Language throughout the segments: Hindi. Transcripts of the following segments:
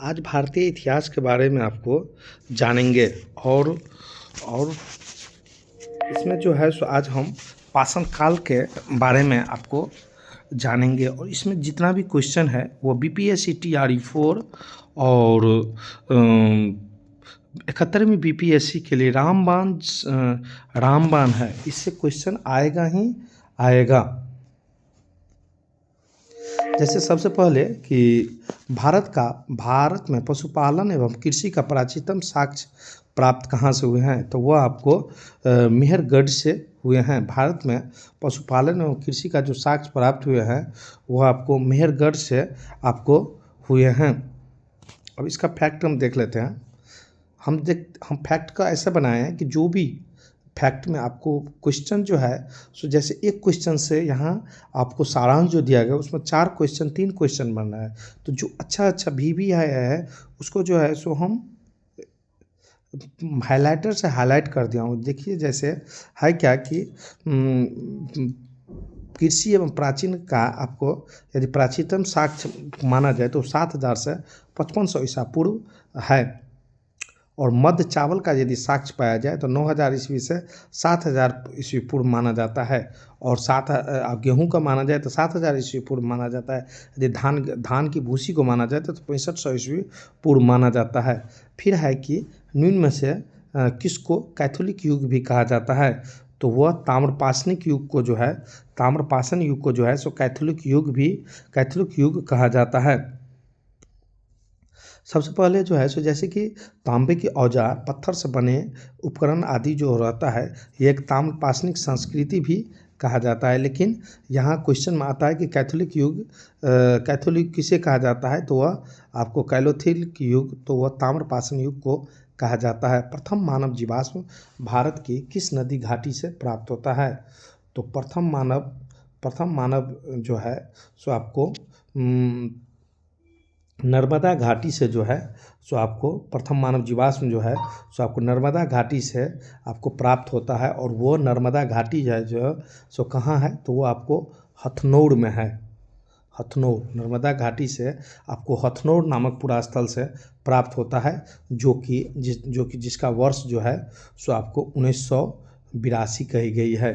आज भारतीय इतिहास के बारे में आपको जानेंगे और इसमें जो है सो आज हम पाषाण काल के बारे में आपको जानेंगे और इसमें जितना भी क्वेश्चन है वो बीपीएससी TRE 4 और 71वीं बीपीएससी के लिए रामबाण है, इससे क्वेश्चन आएगा ही आएगा। जैसे सबसे पहले कि भारत में पशुपालन एवं कृषि का प्राचीनतम साक्ष्य प्राप्त कहाँ से हुए हैं, तो वह आपको मेहरगढ़ से हुए हैं। भारत में पशुपालन एवं कृषि का जो साक्ष्य प्राप्त हुए हैं वह आपको मेहरगढ़ से आपको हुए हैं। अब इसका फैक्ट हम देख लेते हैं। हम फैक्ट का ऐसा बनाए हैं कि जो भी फैक्ट में आपको क्वेश्चन जो है सो जैसे एक क्वेश्चन से यहाँ आपको सारांश जो दिया गया उसमें 3 क्वेश्चन बनना है, तो जो अच्छा भी है उसको जो है सो हम हाइलाइटर से हाईलाइट कर दिया हूँ। देखिए जैसे है क्या कि कृषि एवं प्राचीन का आपको यदि प्राचीनतम साक्ष्य माना जाए तो 7000 से 5500 ईसा पूर्व है, और मध्य चावल का यदि साक्ष्य पाया जाए तो 9000 ईस्वी से 7000 ईस्वी पूर्व माना जाता है, और गेहूं का माना जाए तो 7000 ईस्वी पूर्व माना जाता है। यदि धान की भूसी को माना जाए तो 6500 ईस्वी पूर्व माना जाता है। फिर है कि निम्न में से किसको कैथोलिक युग भी कहा जाता है, तो वह ताम्रपाषाण युग को जो है सो कैथोलिक युग कहा जाता है। सबसे पहले जो है सो जैसे कि तांबे के औजार, पत्थर से बने उपकरण आदि जो रहता है ये एक ताम्रपाषाणिक संस्कृति भी कहा जाता है। लेकिन यहाँ क्वेश्चन में आता है कि कैथोलिक किसे कहा जाता है, तो वह आपको कैथोलिक युग, तो वह ताम्रपाषाण युग को कहा जाता है। प्रथम मानव जीवाश्म भारत की किस नदी घाटी से प्राप्त होता है, तो प्रथम मानव जो है सो आपको नर्मदा घाटी से जो है सो आपको प्रथम मानव जीवाश्म जो है सो आपको नर्मदा घाटी से आपको प्राप्त होता है, और वो नर्मदा घाटी जो सो कहाँ है, तो वो आपको हथनोर में है। हथनोर, नर्मदा घाटी से आपको हथनोर नामक पूरा स्थल से प्राप्त होता है, जो कि जिसका वर्ष जो है सो आपको 1982 कही गई है।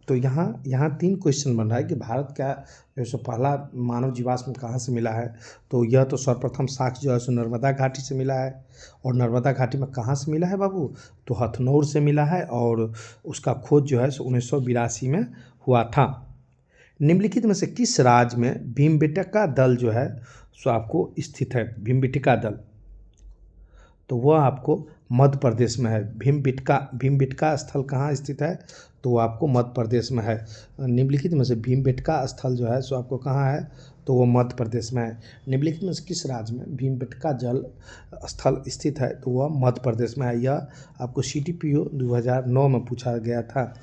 तो यहाँ 3 क्वेश्चन बन रहा है कि भारत का जो सो पहला मानव जीवाश्म कहाँ से मिला है, तो यह तो सर्वप्रथम साक्ष्य जो है सो नर्मदा घाटी से मिला है। और नर्मदा घाटी में कहाँ से मिला है बाबू, तो हथनोर से मिला है, और उसका खोज जो है सो 1982 में हुआ था। निम्नलिखित में से किस राज्य में भीमबेटका दल जो है सो आपको स्थित है, भीमबेटका दल, तो वह आपको मध्य प्रदेश में है। भीमबेटका स्थल कहाँ स्थित है, तो वो आपको मध्य प्रदेश में है। निम्नलिखित में से भीमबेटका स्थल जो है सो आपको कहाँ है, तो वो मध्य प्रदेश में है। निम्नलिखित में से किस राज्य में भीमबेटका जल स्थल स्थित है, तो वह मध्य प्रदेश में है। यह आपको CTPO 2009 में पूछा गया था।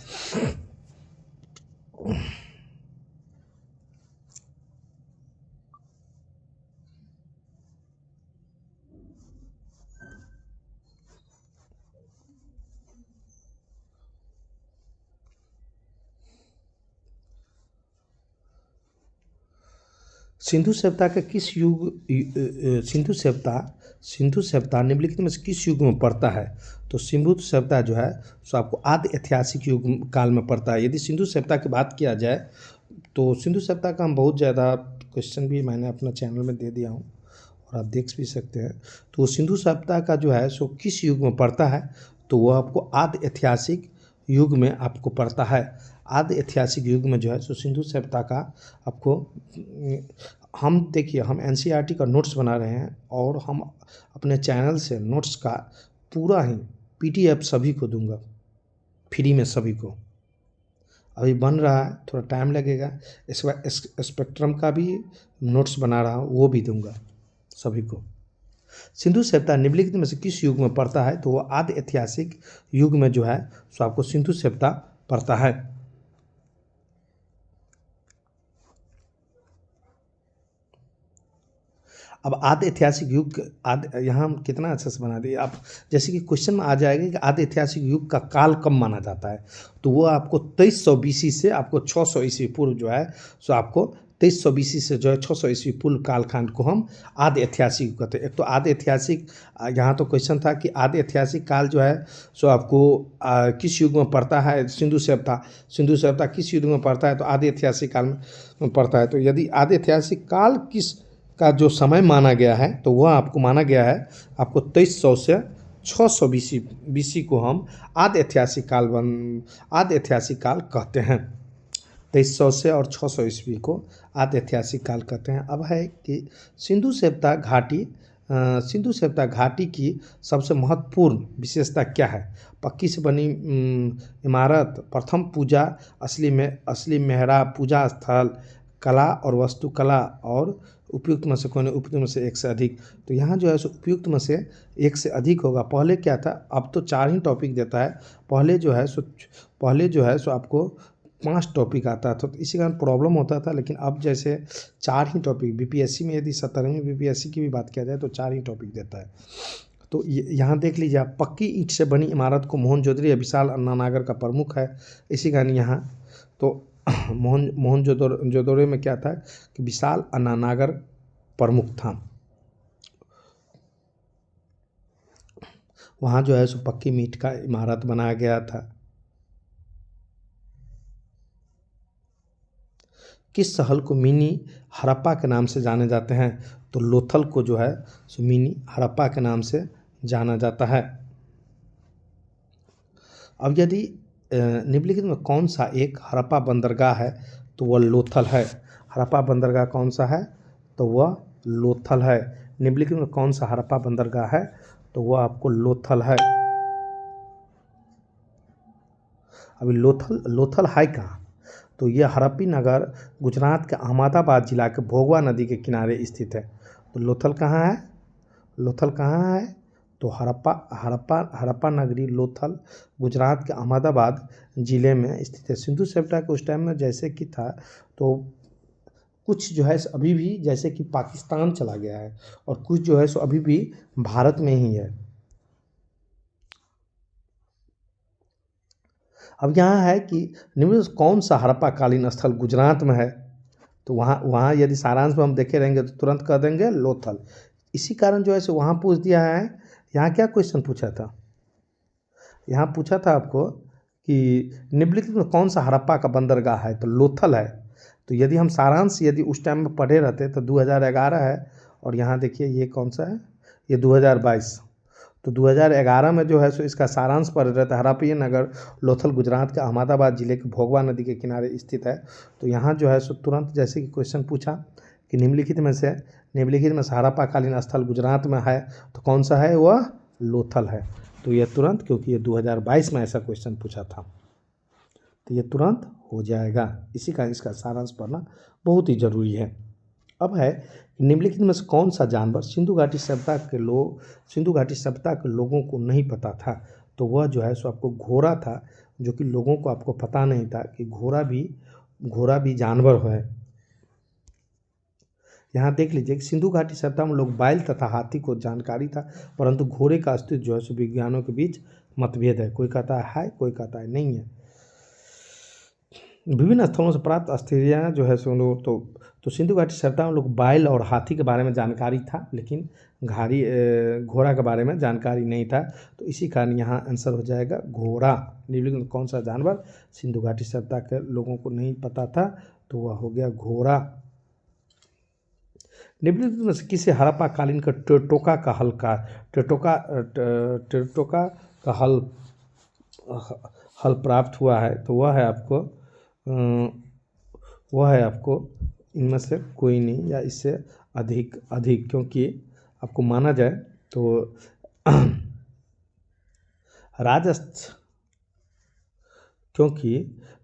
सिंधु सभ्यता निम्नलिखित में से किस युग में पड़ता है, तो सिंधु सभ्यता जो है सो आपको आदि ऐतिहासिक युग काल में पड़ता है। यदि सिंधु सभ्यता की बात किया जाए तो सिंधु सभ्यता का हम बहुत ज़्यादा क्वेश्चन भी मैंने अपना चैनल में दे दिया हूँ और आप देख भी सकते हैं। तो सिंधु सभ्यता का जो है सो किस युग में पड़ता है, तो वह आपको आदि ऐतिहासिक युग में आपको पड़ता है। आदि ऐतिहासिक युग में जो है सो सिंधु सभ्यता का आपको हम NCERT का नोट्स बना रहे हैं, और हम अपने चैनल से नोट्स का पूरा ही PDF सभी को दूंगा फ्री में। सभी को अभी बन रहा है, थोड़ा टाइम लगेगा। स्पेक्ट्रम का भी नोट्स बना रहा हूँ, वो भी दूंगा सभी को। सिंधु सभ्यता निम्नलिखित में से किस युग में पड़ता है, तो वह आदि ऐतिहासिक युग में जो है सो आपको सिंधु सभ्यता पड़ता है। अब आदि ऐतिहासिक युग यहाँ हम कितना अच्छे से बना दिए। आप जैसे कि क्वेश्चन में आ जाएगा कि आदि ऐतिहासिक युग का काल कब माना जाता है, तो वो आपको 2300 BC से आपको 600 ईस्वी पूर्व जो है सो आपको 2300 BC से जो है 600 ईस्वी पूर्व कालखंड को हम आदि ऐतिहासिक कहते हैं। एक तो आदि ऐतिहासिक, यहाँ तो क्वेश्चन था कि आदि ऐतिहासिक काल जो है सो आपको किस युग में पड़ता है। सिंधु सभ्यता किस युग में पड़ता है, तो आदि ऐतिहासिक काल में पड़ता है। तो यदि आदि ऐतिहासिक काल किस का जो समय माना गया है, तो वह आपको माना गया है आपको 2300 से 600 BC को हम आदि ऐतिहासिक काल कहते हैं। 2300 से और 600 ईस्वी को आदि ऐतिहासिक काल कहते हैं। अब है कि सिंधु सभ्यता घाटी की सबसे महत्वपूर्ण विशेषता क्या है। पक्की से बनी इमारत, प्रथम पूजा, असली मेहराब, पूजा स्थल, कला और वास्तुकला, और उपयुक्त में से कोई नहीं, उपयुक्त में से एक से अधिक। तो यहाँ जो है सो उपयुक्त में से एक से अधिक होगा। पहले क्या था, अब तो 4 ही टॉपिक देता है। पहले जो है सो आपको 5 टॉपिक आता था, तो इसी कारण प्रॉब्लम होता था। लेकिन अब जैसे 4 ही टॉपिक, बीपीएससी में यदि 17वीं बीपीएससी की भी बात किया जाए तो 4 ही टॉपिक देता है। तो यहाँ देख लीजिए आप, पक्की ईंट से बनी इमारत को मोहनजोदड़ो या विशाल अन्ना नागर का प्रमुख है। इसी कारण यहाँ तो मोहनजोदड़ो में क्या था कि विशाल अन्ना नागर प्रमुख था। वहाँ जो है सो पक्की ईंट का इमारत बनाया गया था। किस शहर को मिनी हड़प्पा के नाम से जाने जाते हैं, तो लोथल को जो है सो मिनी हड़प्पा के नाम से जाना जाता है। अब यदि निम्नलिखित में कौन सा एक हड़प्पा बंदरगाह है, तो वह लोथल है। हड़प्पा बंदरगाह कौन सा है, तो वह लोथल है। निम्नलिखित में कौन सा हड़प्पा बंदरगाह है, तो वह आपको लोथल है। अभी लोथल है कहाँ, तो यह हड़प्पी नगर गुजरात के अहमदाबाद जिला के भोगवा नदी के किनारे स्थित है। तो लोथल कहाँ है, तो हड़प्पा नगरी लोथल गुजरात के अहमदाबाद जिले में स्थित है। सिंधु सभ्यता के उस टाइम में जैसे कि था, तो कुछ जो है अभी भी जैसे कि पाकिस्तान चला गया है, और कुछ जो है सो अभी भी भारत में ही है। अब यहाँ है कि निम्न कौन सा हड़प्पा कालीन स्थल गुजरात में है, तो वहाँ यदि सारांश में हम देखे रहेंगे तो तुरंत कह देंगे लोथल। इसी कारण जो है सो वहाँ पूछ दिया है। यहाँ क्या क्वेश्चन पूछा था, यहाँ पूछा था आपको कि निम्नलिखित में कौन सा हड़प्पा का बंदरगाह है, तो लोथल है। तो यदि हम सारांश यदि उस टाइम में पढ़े रहते तो 2011 है, और यहाँ देखिए ये कौन सा है, ये 2022। तो 2011 में जो है सो इसका सारांश पढ़ रहे थे। हड़प्पा नगर लोथल गुजरात के अहमदाबाद जिले के भोगवा नदी के किनारे स्थित है। तो यहाँ जो है सो तुरंत जैसे कि क्वेश्चन पूछा कि निम्नलिखित में से हड़प्पा कालीन स्थल गुजरात में है, तो कौन सा है, वह लोथल है। तो यह तुरंत, क्योंकि ये 2022 में ऐसा क्वेश्चन पूछा था, तो ये तुरंत हो जाएगा। इसी का इसका सारांश पढ़ना बहुत ही जरूरी है। अब है निम्नलिखित में से कौन सा जानवर सिंधु घाटी सभ्यता के लोगों को नहीं पता था, तो वह जो है सो आपको घोड़ा था, जो कि लोगों को आपको पता नहीं था कि घोड़ा भी जानवर है। यहाँ देख लीजिए कि सिंधु घाटी सभ्यता में लोग बैल तथा हाथी को जानकारी था, परंतु घोड़े का अस्तित्व जो है सो विज्ञानों के बीच मतभेद है। कोई कहता है, कोई कहता है नहीं है। विभिन्न स्थलों से प्राप्त अस्थिरियाँ जो है सो तो सिंधु घाटी सभ्यता में लोग बैल और हाथी के बारे में जानकारी था, लेकिन घोड़ा के बारे में जानकारी नहीं था। तो इसी कारण यहाँ आंसर हो जाएगा घोड़ा। निम्नलिखित में कौन सा जानवर सिंधु घाटी सभ्यता के लोगों को नहीं पता था, तो वह हो गया घोड़ा। निम्नलिखित में से किसे हड़प्पा कालीन का टेरटोका का हल प्राप्त हुआ है, तो वह है आपको इनमें से कोई नहीं, या इससे अधिक, क्योंकि आपको माना जाए तो क्योंकि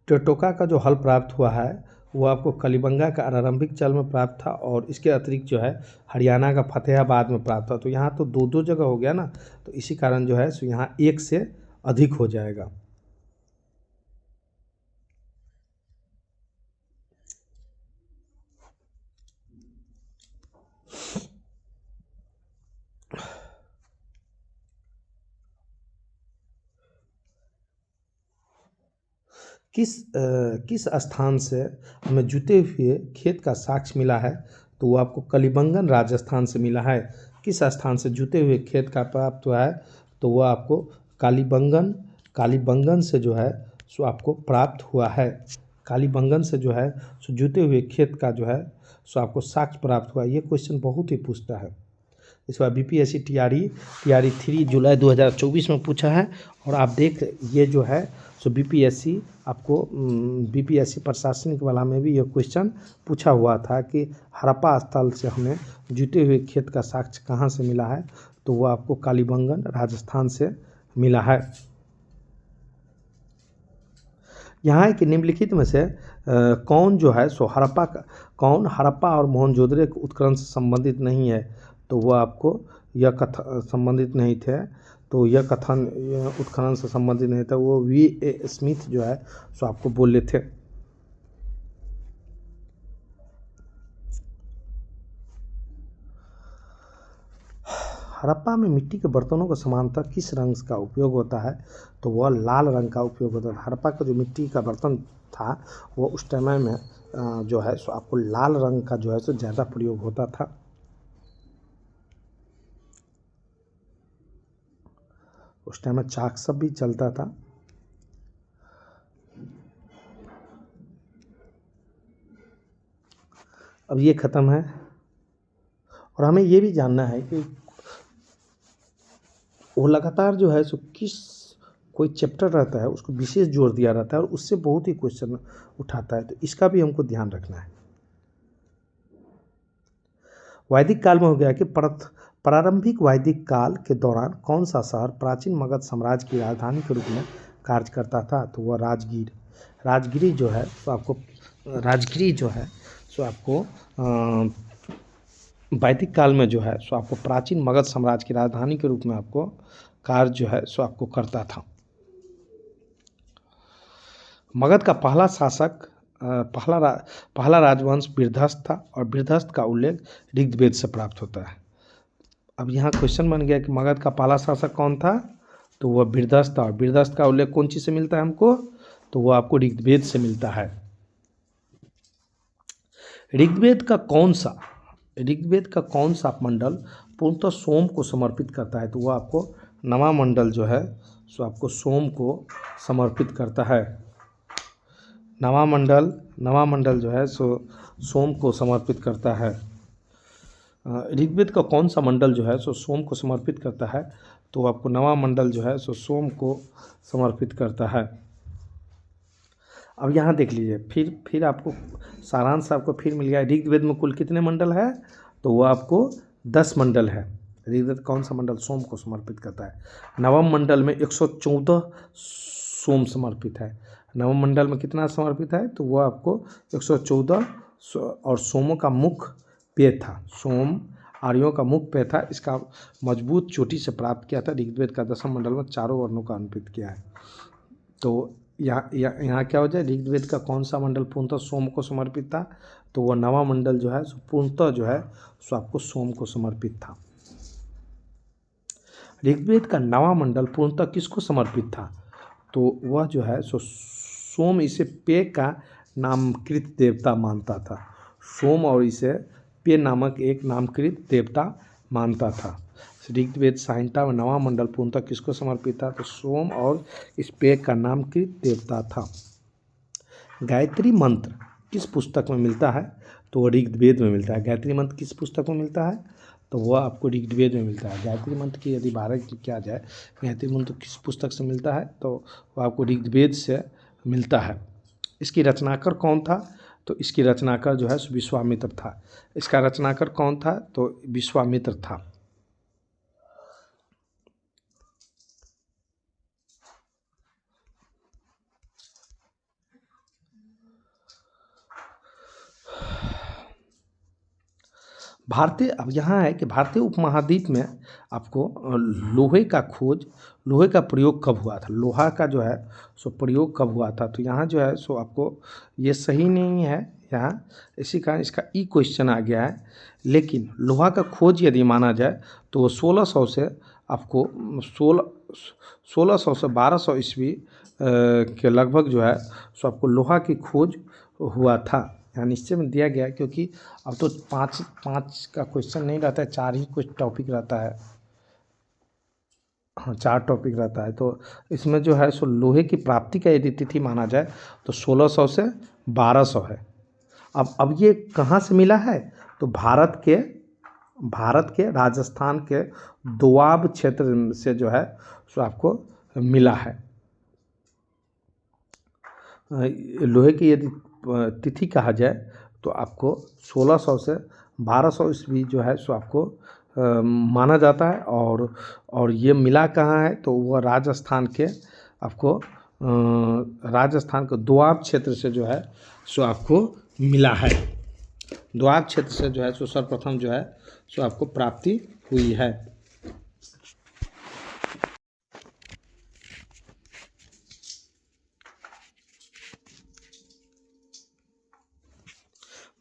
टेरटोका का जो हल प्राप्त हुआ है वो आपको कलिबंगा का आरंभिक चल में प्राप्त था, और इसके अतिरिक्त जो है हरियाणा का फतेहाबाद में प्राप्त था। तो यहाँ तो दो जगह हो गया ना, तो इसी कारण जो है सो यहाँ एक से अधिक हो जाएगा। किस स्थान से हमें जुते हुए खेत का साक्ष्य मिला है? तो वो आपको कलिबंगन राजस्थान से मिला है। किस स्थान से जुते हुए खेत का प्राप्त हुआ है? तो वो आपको कालीबंगन से जो है सो आपको प्राप्त हुआ है। कालीबंगन से जो है सो जुते हुए खेत का जो है सो आपको साक्ष्य प्राप्त हुआ। ये क्वेश्चन बहुत ही पूछता है। इस बार बीपीएससी टीआरई 3 जुलाई 2024 में पूछा है। और आप देख ये जो है सो बीपीएससी आपको बीपीएससी प्रशासनिक वाला में भी ये क्वेश्चन पूछा हुआ था कि हड़प्पा स्थल से हमें जुटे हुए खेत का साक्ष्य कहाँ से मिला है? तो वो आपको कालीबंगन राजस्थान से मिला है। यहाँ के निम्नलिखित में से कौन जो है सो हड़प्पा और मोहनजोदड़ो के उत्खनन से संबंधित नहीं है? तो वह आपको यह कथन संबंधित नहीं थे। तो यह कथन उत्खनन से संबंधित नहीं था। वो V.A. स्मिथ जो है सो आपको बोले थे। हड़प्पा में मिट्टी के बर्तनों के समानांतर किस रंग का उपयोग होता है? तो वह लाल रंग का उपयोग होता था। हड़प्पा का जो मिट्टी का बर्तन था वो उस समय में जो है सो आपको लाल रंग का जो है सो ज़्यादा प्रयोग होता था। उस टाइम में चाक सब भी चलता था। अब ये ख़त्म है। और हमें ये भी जानना है कि वो लगातार जो है सो कोई चैप्टर रहता है उसको विशेष जोर दिया रहता है और उससे बहुत ही क्वेश्चन उठाता है। तो इसका भी हमको ध्यान रखना है। वैदिक काल में हो गया कि प्रारंभिक वैदिक काल के दौरान कौन सा शहर प्राचीन मगध साम्राज्य की राजधानी के रूप में कार्य करता था? तो वह राजगिरी जो है सो आपको वैदिक काल में जो है सो आपको प्राचीन मगध साम्राज्य की राजधानी के रूप में आपको कार्य जो है सो आपको करता था। मगध का पहला शासक पहला राजवंश बृहदस्थ था और बृहदस्थ का उल्लेख ऋग्वेद से प्राप्त होता है। अब यहाँ क्वेश्चन बन गया कि मगध का पहला शासक कौन था? तो वह बृहदस्थ था। और बृहदस्थ का उल्लेख कौन चीज़ से मिलता है हमको? तो वह आपको ऋग्वेद से मिलता है। ऋग्वेद का कौन सा मंडल पूर्णतः सोम को समर्पित करता है? तो वह आपको नवा मंडल जो है सो आपको सोम को समर्पित करता है। नवा मंडल जो है सो सोम को समर्पित करता है। ऋग्वेद का कौन सा मंडल जो है सो सोम को समर्पित करता है? तो आपको नवा मंडल जो है सो सोम को समर्पित करता है। अब यहाँ देख लीजिए फिर आपको सारांश आपको फिर मिल गया। ऋग्वेद में कुल कितने मंडल है? तो वो आपको 10 मंडल है। ऋग्वेद कौन सा मंडल सोम को समर्पित करता है? नवम मंडल में 114 सोम समर्पित है। नवम मंडल में कितना समर्पित है? तो वो आपको 114 और सोमों का मुख्य पेय था। सोम आर्यों का मुख्य पेय था। इसका मजबूत चोटी से प्राप्त किया था। ऋग्वेद का 10वें मंडल में चारों वर्णों का अनुपित किया है। तो यहाँ क्या हो जाए? ऋग्वेद का कौन सा मंडल पूर्णतः सोम को समर्पित था? तो वह नवा मंडल जो है सो पूर्णतः जो है सो आपको सोम को समर्पित था। ऋग्वेद का नवा मंडल पूर्णतः किसको समर्पित था? तो वह जो है सो सोम इसे पेय का नामकृत देवता मानता था। सोम और इसे पेय नामक एक नामकृत देवता मानता था। ऋग्वेद संहिता में नवा मंडल पूर्णतः किसको समर्पित था? तो सोम और इस पेय का नामकृत देवता था। गायत्री मंत्र किस पुस्तक में मिलता है? तो वह ऋग्वेद में मिलता है। गायत्री मंत्र किस पुस्तक में मिलता है? तो वह आपको ऋग्वेद में मिलता है। गायत्री मंत्र की यदि बारे में किया जाए गायत्री मंत्र किस पुस्तक से मिलता है? तो वह आपको ऋग्वेद से मिलता है। इसकी रचनाकार कौन था? तो इसकी रचनाकार जो है विश्वामित्र था। इसका रचनाकार कौन था? तो विश्वामित्र था। अब यहाँ है कि भारतीय उपमहाद्वीप में आपको लोहे का प्रयोग कब हुआ था? लोहा का जो है सो प्रयोग कब हुआ था? तो यहाँ जो है सो आपको ये सही नहीं है यहाँ, इसी कारण इसका क्वेश्चन आ गया है। लेकिन लोहा का खोज यदि माना जाए तो 1600 से आपको 1600 से 1200 ईस्वी के लगभग जो है सो आपको लोहा की खोज हुआ था। यहाँ निश्चय में दिया गया है, क्योंकि अब तो पाँच पाँच का क्वेश्चन नहीं रहता है, 4 ही कुछ टॉपिक रहता है। हाँ, 4 टॉपिक रहता है। तो इसमें जो है सो लोहे की प्राप्ति का यदि तिथि माना जाए तो 1600 से 1200 है। अब ये कहाँ से मिला है? तो भारत के राजस्थान के दोआब क्षेत्र से जो है सो आपको मिला है। लोहे की यदि तिथि कहा जाए तो आपको 1600 से 1200 ईस्वी जो है सो आपको माना जाता है। और ये मिला कहाँ है? तो वह राजस्थान के आपको राजस्थान के दोआब क्षेत्र से जो है सो आपको मिला है। दोआब क्षेत्र से जो है सो सर्वप्रथम जो है सो आपको प्राप्ति हुई है।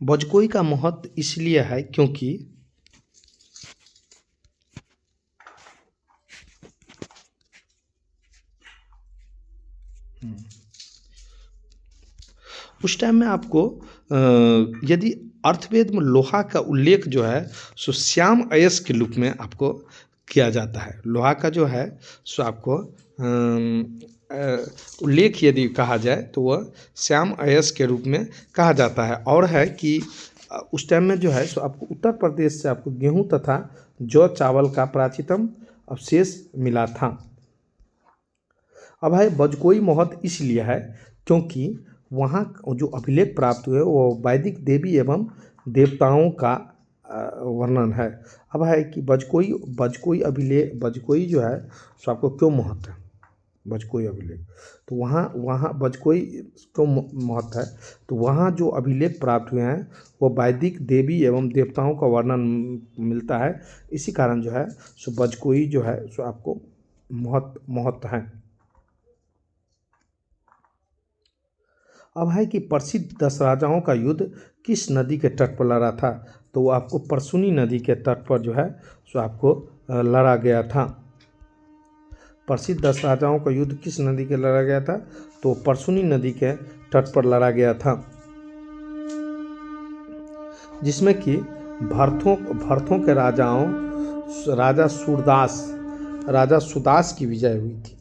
बजकोई का महत्व इसलिए है क्योंकि उस टाइम में आपको यदि अर्थवेद में लोहा का उल्लेख जो है सो श्याम अयस्क के रूप में आपको किया जाता है। लोहा का जो है सो आपको उल्लेख यदि कहा जाए तो वह श्याम अयस्क के रूप में कहा जाता है। और है कि उस टाइम में जो है सो आपको उत्तर प्रदेश से आपको गेहूं तथा जौ चावल का प्राचीनतम अवशेष मिला था। अब है बजकोई महत्व इसलिए है क्योंकि वहाँ जो अभिलेख प्राप्त हुए वो वैदिक देवी एवं देवताओं का वर्णन है। अब है कि बजकोई अभिलेख, बजकोई जो है सो आपको क्यों महत्व है बजकोई अभिलेख? तो वहाँ बजकोई क्यों महत्व है? तो वहाँ जो अभिलेख प्राप्त हुए हैं वो वैदिक देवी एवं देवताओं का वर्णन मिलता है। इसी कारण जो है सो बजकोई जो है सो आपको महत्व है। अब है कि प्रसिद्ध 10 राजाओं का युद्ध किस नदी के तट पर लड़ा था? तो वो आपको परसुनी नदी के तट पर जो है सो आपको लड़ा गया था। प्रसिद्ध 10 राजाओं का युद्ध किस नदी के लड़ा गया था? तो परसुनी नदी के तट पर लड़ा गया था, जिसमें कि भरथों के राजा सुदास की विजय हुई थी।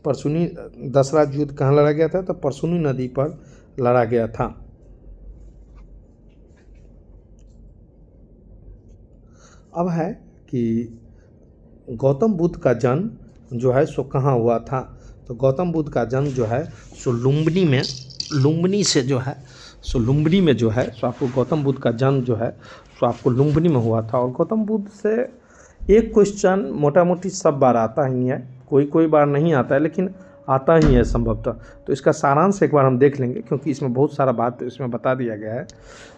परसुनी दसरा युद्ध कहाँ लड़ा गया था? तो परसुनी नदी पर लड़ा गया था। अब है कि गौतम बुद्ध का जन्म जो है सो कहाँ हुआ था? तो गौतम बुद्ध का जन्म जो है सो लुम्बिनी में जो है सो आपको गौतम बुद्ध का जन्म जो है सो आपको लुम्बिनी में हुआ था। और गौतम बुद्ध से एक क्वेश्चन मोटा मोटी सब बार आता ही है, कोई बार नहीं आता है, लेकिन आता ही है संभवतः। तो इसका सारांश एक बार हम देख लेंगे, क्योंकि इसमें बहुत सारा बात इसमें बता दिया गया है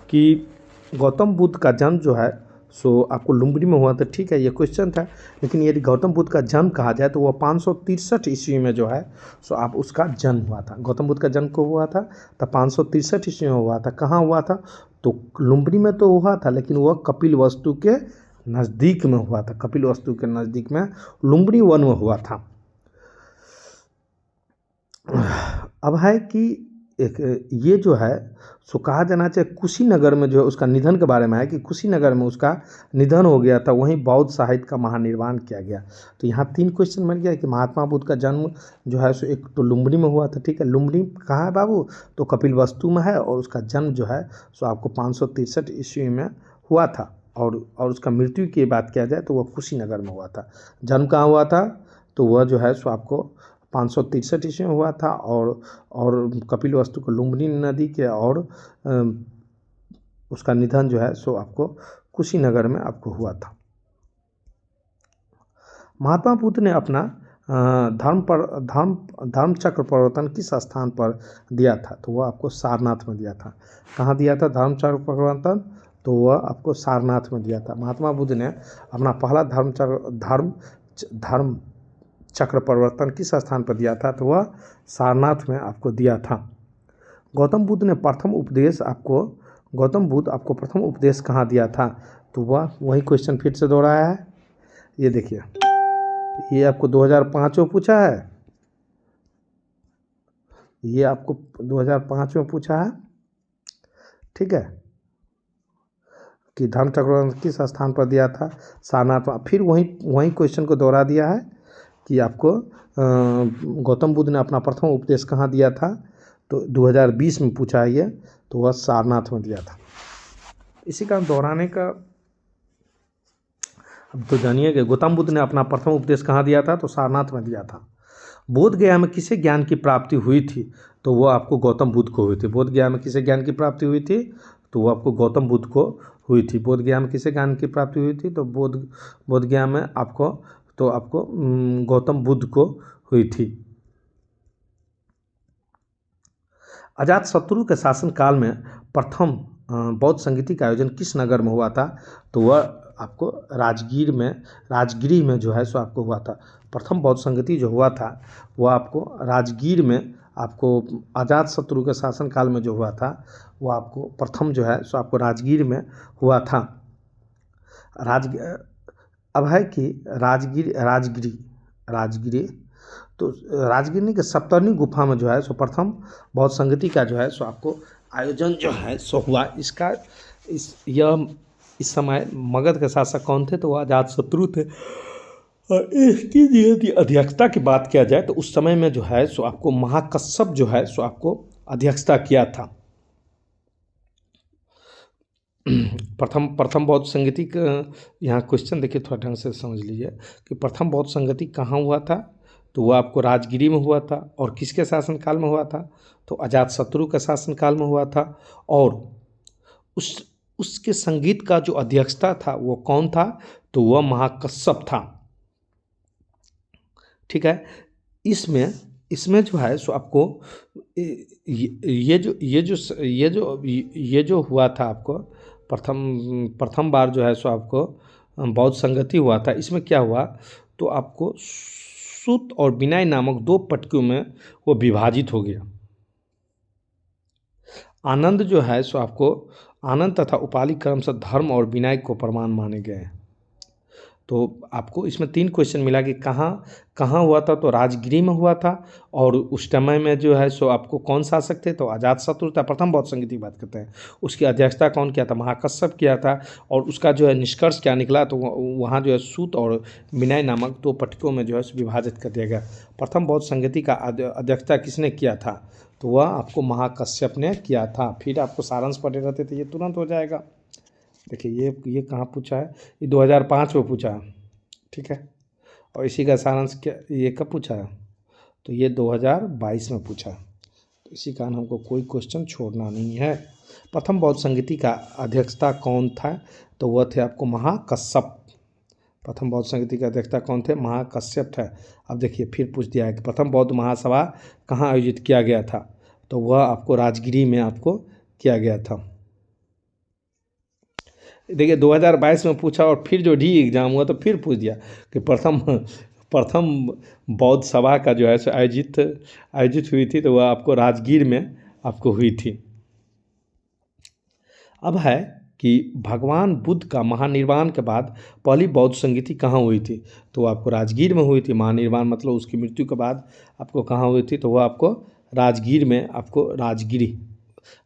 कि गौतम बुद्ध का जन्म जो है सो आपको लुम्बिनी में हुआ था। ठीक है, ये क्वेश्चन था, लेकिन यदि गौतम बुद्ध का जन्म कहा जाए तो वह 563 ईस्वी में जो है सो आप उसका जन्म हुआ था। गौतम बुद्ध का जन्म को हुआ था तब 563 ईस्वी में हुआ था। कहाँ हुआ था? तो लुम्बिनी में तो हुआ था, लेकिन वह कपिलवस्तु के नज़दीक में हुआ था। कपिलवस्तु के नज़दीक में लुम्बिनी वन में हुआ था। अब है कि एक ये जो है सो कहा जाना चाहिए कुशीनगर में जो है उसका निधन के बारे में है कि कुशीनगर में उसका निधन हो गया था, वहीं बौद्ध साहित्य का महानिर्वाण किया गया। तो यहाँ 3 क्वेश्चन बन गया कि महात्मा बुद्ध का जन्म जो है सो एक तो लुम्बिनी में हुआ था। ठीक है, लुम्बिनी कहाँ है बाबू? तो कपिलवस्तु में है। और उसका जन्म जो है सो आपको 563 ईस्वी में हुआ था। और उसका मृत्यु की बात किया जाए तो वह कुशीनगर में हुआ था। जन्म कहाँ हुआ था? तो वह जो है सो आपको 563 ईस्वी में हुआ था। और कपिलवस्तु को लुम्बिनी नदी के, और उसका निधन जो है सो आपको कुशीनगर में आपको हुआ था। महात्मा बुद्ध ने अपना धर्म चक्र परिवर्तन किस स्थान पर दिया था? तो वह आपको सारनाथ में दिया था। कहाँ दिया था धर्म चक्र परिवर्तन? तो वह आपको सारनाथ में दिया था। महात्मा बुद्ध ने अपना पहला धर्म चक्र परिवर्तन किस स्थान पर दिया था? तो वह सारनाथ में आपको दिया था। गौतम बुद्ध आपको प्रथम उपदेश कहाँ दिया था? तो वह वही क्वेश्चन फिर से दोहराया है। ये देखिए, ये आपको 2005 में पूछा है, ये आपको 2005 में पूछा है, ठीक है, कि धर्म चक्र किस स्थान पर दिया था, सारनाथ। फिर वही क्वेश्चन को दोहरा दिया है कि आपको गौतम बुद्ध ने अपना प्रथम उपदेश कहाँ दिया था, तो 2020 में पूछा है ये, तो वह सारनाथ में दिया था। इसी का दोहराने का, अब तो जानिए कि गौतम बुद्ध ने अपना प्रथम उपदेश कहाँ दिया था, तो सारनाथ में दिया था। बोध गया में किसे ज्ञान की प्राप्ति हुई थी, तो वो आपको गौतम बुद्ध को हुई थी। बोध गया में किसे ज्ञान की प्राप्ति हुई थी, तो वो आपको गौतम बुद्ध को हुई थी। बोध गया में किसे ज्ञान की प्राप्ति हुई थी, तो बोध गया में आपको गौतम बुद्ध को हुई थी। अजातशत्रु के शासनकाल में प्रथम बौद्ध संगीति का आयोजन किस नगर में हुआ था, तो वह आपको राजगिरी में जो है सो आपको हुआ था। प्रथम बौद्ध संगीति जो हुआ था वह आपको राजगीर में, आपको अजातशत्रु के शासनकाल में जो हुआ था वो आपको प्रथम जो है सो आपको राजगीर में हुआ था। अब है कि राजगिरी तो राजगिरी के सप्तरनी गुफा में जो है सो प्रथम बौद्ध संगीति का जो है सो आपको आयोजन जो है सो हुआ। इस समय मगध के शासक कौन थे, तो वो अजातशत्रु थे। और इसकी यदि अध्यक्षता की बात किया जाए तो उस समय में जो है सो आपको महाकश्यप जो है सो आपको अध्यक्षता किया था। प्रथम बौद्ध संगीति का यहाँ क्वेश्चन देखिए, थोड़ा ढंग से समझ लीजिए कि प्रथम बौद्ध संगीति कहाँ हुआ था, तो वह आपको राजगिरी में हुआ था। और किसके शासनकाल में हुआ था, तो अजातशत्रु के शासनकाल में हुआ था। और उसके संगीत का जो अध्यक्षता था वो कौन था, तो वह महाकश्यप था, ठीक है। इसमें जो है सो आपको ये जो हुआ था आपको प्रथम बार जो है सो आपको बौद्ध संगति हुआ था। इसमें क्या हुआ, तो आपको सूत और विनय नामक दो पटकियों में वो विभाजित हो गया। आनंद जो है सो आपको आनंद तथा उपालि क्रम से धर्म और विनय को प्रमाण माने गए। तो आपको इसमें 3 क्वेश्चन मिला कि कहाँ हुआ था, तो राजगिरी में हुआ था। और उस समय में जो है सो आपको कौन शासक थे, तो अजातशत्रु था। प्रथम बौद्ध संगीति की बात करते हैं, उसकी अध्यक्षता कौन किया था, महाकश्यप किया था। और उसका जो है निष्कर्ष क्या निकला, तो वहाँ जो है सूत और विनय नामक 2 पटकों में जो है विभाजित कर दिया गया। प्रथम बौद्ध संगीति का अध्यक्षता किसने किया था, तो वह आपको महाकश्यप ने किया था। फिर आपको सारांश पढ़े रहते थे, ये तुरंत हो जाएगा। देखिए ये कहाँ पूछा है, ये 2005 में पूछा है, ठीक है। और इसी का सारांश क्या, ये कब पूछा है, तो ये 2022 में पूछा है। तो इसी कारण हमको कोई क्वेश्चन छोड़ना नहीं है। प्रथम बौद्ध संगीति का अध्यक्षता कौन था, तो वह थे आपको महाकश्यप। प्रथम बौद्ध संगीति का अध्यक्षता कौन थे, महाकश्यप थे। अब देखिए फिर पूछ दिया है कि प्रथम बौद्ध महासभा कहाँ आयोजित किया गया था, तो वह आपको राजगिरी में आपको किया गया था। देखिए 2022 में पूछा और फिर जो डी एग्ज़ाम हुआ तो फिर पूछ दिया कि प्रथम बौद्ध सभा का जो है सो आयोजित हुई थी, तो वह आपको राजगीर में आपको हुई थी। अब है कि भगवान बुद्ध का महानिर्वाण के बाद पहली बौद्ध संगीति कहाँ हुई थी, तो आपको राजगीर में हुई थी। महानिर्वाण मतलब उसकी मृत्यु के बाद आपको कहाँ हुई थी, तो वह आपको राजगीर में, आपको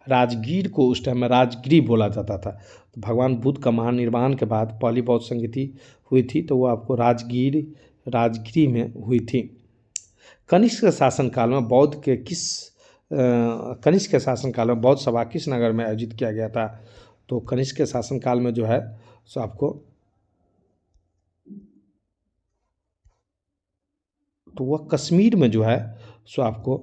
राजगीर को उस टाइम में राजगिरी बोला जाता था। तो भगवान बुद्ध का महानिर्वाण के बाद पहली बौद्ध संगीति हुई थी, तो वो आपको राजगिरी में हुई थी। कनिष्क के शासनकाल में बौद्ध सभा किस नगर में आयोजित किया गया था, तो कनिष्क के शासनकाल में जो है सो आपको, तो वह कश्मीर में जो है सो आपको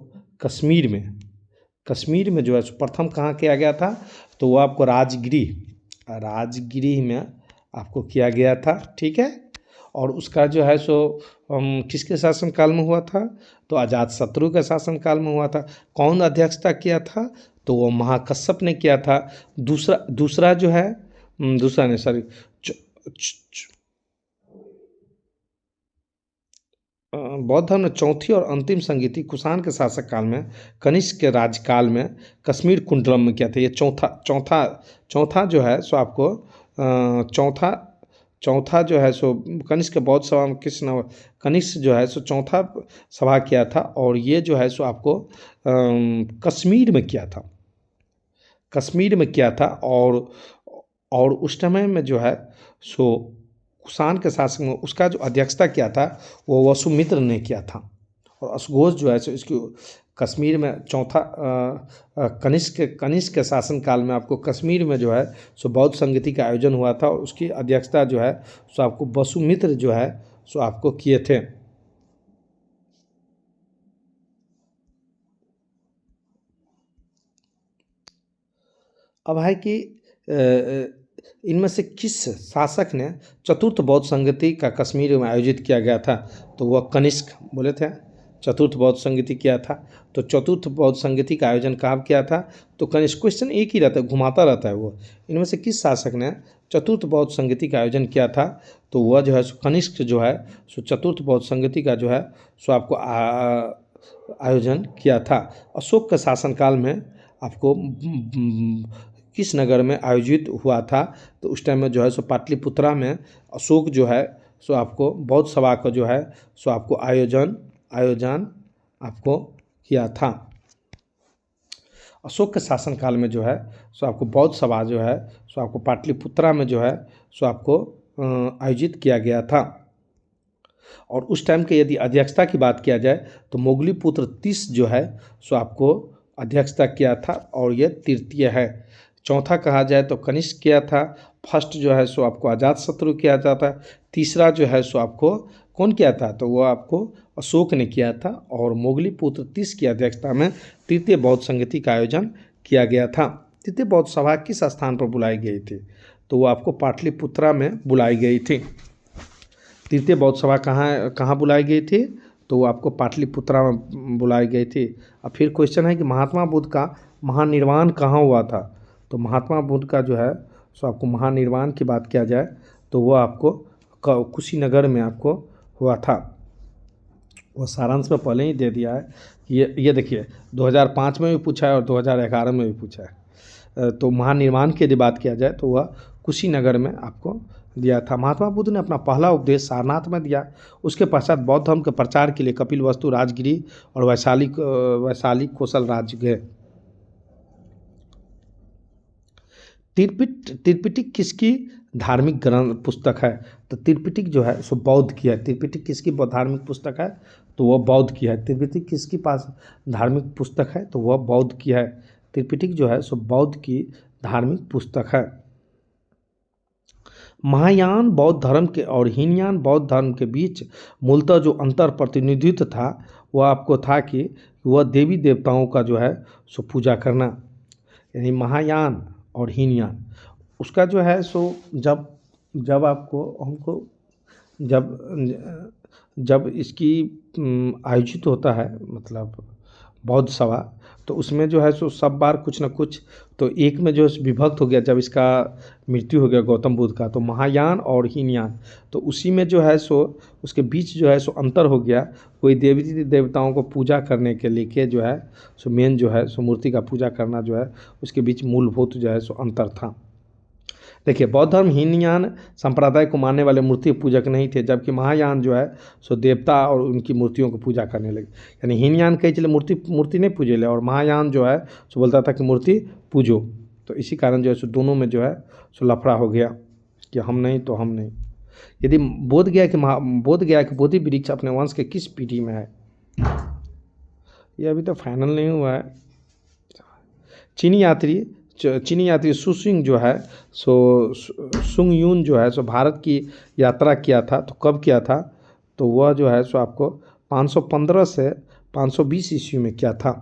कश्मीर में जो है प्रथम कहाँ किया गया था, तो वो आपको राजगिरी में आपको किया गया था, ठीक है। और उसका जो है सो किसके शासनकाल में हुआ था, तो अजातशत्रु के शासनकाल में हुआ था। कौन अध्यक्षता किया था, तो वो महाकश्यप ने किया था। दूसरा जो है बौद्ध धर्म में चौथी और अंतिम संगीति कुषाण के शासक काल में, कनिष्क के राजकाल में कश्मीर कुंडलम में किया था। ये चौथा जो है सो आपको चौथा जो है सो कनिष्क बौद्ध सभा में कृष्ण कनिष्क जो है सो चौथा सभा किया था, और ये जो है सो आपको कश्मीर में किया था, कश्मीर में किया था। और उस समय में जो है सो कुषाण के शासक में उसका जो अध्यक्षता किया था वो वसुमित्र ने किया था। और अशोक जो है सो इसकी कश्मीर में चौथा कनिष्क के शासनकाल में आपको कश्मीर में जो है सो बौद्ध संगति का आयोजन हुआ था, और उसकी अध्यक्षता जो है सो आपको वसुमित्र जो है सो आपको किए थे। अब है कि इनमें से किस शासक ने चतुर्थ बौद्ध संगति का कश्मीर में आयोजित किया गया था, तो वह कनिष्क बोले थे। चतुर्थ बौद्ध संगति किया था, तो चतुर्थ बौद्ध संगति का आयोजन कब किया था, तो कनिष्क। क्वेश्चन एक ही रहता है, घुमाता रहता है वो। इनमें से किस शासक ने चतुर्थ बौद्ध संगति का आयोजन किया था, तो वह जो है कनिष्क जो है सो चतुर्थ बौद्ध संगति का जो है सो आपको आयोजन किया था। अशोक के शासनकाल में आपको किस नगर में आयोजित हुआ था, तो उस टाइम में जो है सो पाटलिपुत्रा में अशोक जो है सो आपको बौद्ध सभा का जो है सो आपको आयोजन आपको किया था। अशोक के शासनकाल में जो है सो आपको बौद्ध सभा जो है सो आपको पाटलिपुत्रा में जो है सो आपको आयोजित किया गया था। और उस टाइम के यदि अध्यक्षता की बात किया जाए तो मोगलीपुत्र तीस जो है सो आपको अध्यक्षता किया था, और यह तृतीय है। चौथा कहा जाए तो कनिष्क किया था, फर्स्ट जो है सो आपको अजातशत्रु किया जाता, तीसरा जो है सो आपको कौन किया था, तो वो आपको अशोक ने किया था। और मोगलीपुत्र तीस की अध्यक्षता में तृतीय बौद्ध संगति का आयोजन किया गया था। तृतीय बौद्ध सभा किस स्थान पर बुलाई गई थी, तो वो आपको पाटलिपुत्रा में बुलाई गई थी। तृतीय बौद्ध सभा कहाँ बुलाई गई थी, तो वो आपको पाटलिपुत्रा में बुलाई गई थी। अब फिर क्वेश्चन है कि महात्मा बुद्ध का महानिर्वाण कहाँ हुआ था, तो महात्मा बुद्ध का जो है सो आपको महानिर्वाण की बात किया जाए तो वो आपको कुशीनगर में आपको हुआ था। वो सारांश में पहले ही दे दिया है कि ये देखिए 2005 में भी पूछा है और 2011 में भी पूछा है। तो महानिर्वाण की यदि बात किया जाए तो वह कुशीनगर में आपको दिया था। महात्मा बुद्ध ने अपना पहला उपदेश सारनाथ में दिया। उसके पश्चात बौद्ध धर्म के प्रचार के लिए कपिलवस्तु, राजगिरी और वैशाली कौशल राज्य गए। त्रिपिटक किसकी धार्मिक ग्रंथ पुस्तक है, तो त्रिपिटक जो है सो बौद्ध की है। त्रिपिटक किसकी धार्मिक पुस्तक है, तो वह बौद्ध की है। त्रिपिटक किसके पास धार्मिक पुस्तक है, तो वह बौद्ध की है। त्रिपिटक जो है सो बौद्ध की धार्मिक पुस्तक है। महायान बौद्ध धर्म के और हीनयान बौद्ध धर्म के बीच मूलतः जो अंतर प्रतिनिधित्व था वह आपको था कि वह देवी देवताओं का जो है सो पूजा करना, यानी महायान और हीनयान उसका जो है सो जब आपको हमको जब इसकी आयोजित होता है मतलब बौद्ध सभा, तो उसमें जो है सो सब बार कुछ न कुछ तो एक में जो विभक्त हो गया। जब इसका मृत्यु हो गया गौतम बुद्ध का, तो महायान और हीनयान, तो उसी में जो है सो उसके बीच जो है सो अंतर हो गया। कोई देवी देवताओं को पूजा करने के लिए जो है सो मेन जो है सो मूर्ति का पूजा करना जो है उसके बीच मूलभूत जो है सो अंतर था। देखिए बौद्ध धर्म हीनयान संप्रदाय को मानने वाले मूर्ति पूजक नहीं थे, जबकि महायान जो है सो देवता और उनकी मूर्तियों को पूजा करने लगे। यानी हीनयान कई चले मूर्ति नहीं पूजे ले, और महायान जो है सो बोलता था कि मूर्ति पूजो। तो इसी कारण जो है सो दोनों में जो है सो लफड़ा हो गया कि हम नहीं तो हम नहीं। यदि बोध गया कि बोधि वृक्ष अपने वंश के किस पीढ़ी में है, ये अभी तो फाइनल नहीं हुआ है। चीनी यात्री सुसिंग जो है सो सुंग यून जो है सो भारत की यात्रा किया था, तो कब किया था, तो वह जो है सो आपको 515 से 520 ईस्वी में किया था।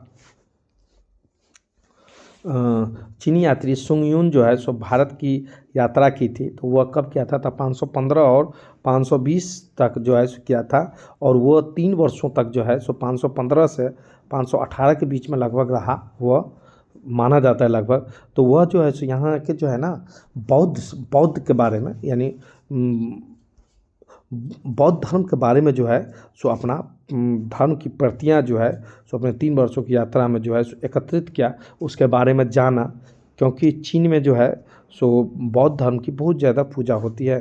चीनी यात्री सुंग यून जो है सो भारत की यात्रा की थी, तो वह कब किया था 515 और 520 तक जो है सो किया था। और वो 3 वर्षों तक जो है सो 515 से 518 के बीच में लगभग रहा, वह माना जाता है लगभग। तो वह जो है सो यहाँ के जो है ना बौद्ध के बारे में, यानी बौद्ध धर्म के बारे में जो है सो अपना धर्म की प्रतियाँ जो है सो अपने 3 वर्षों की यात्रा में जो है सो एकत्रित किया, उसके बारे में जाना। क्योंकि चीन में जो है सो बौद्ध धर्म की बहुत ज़्यादा पूजा होती है,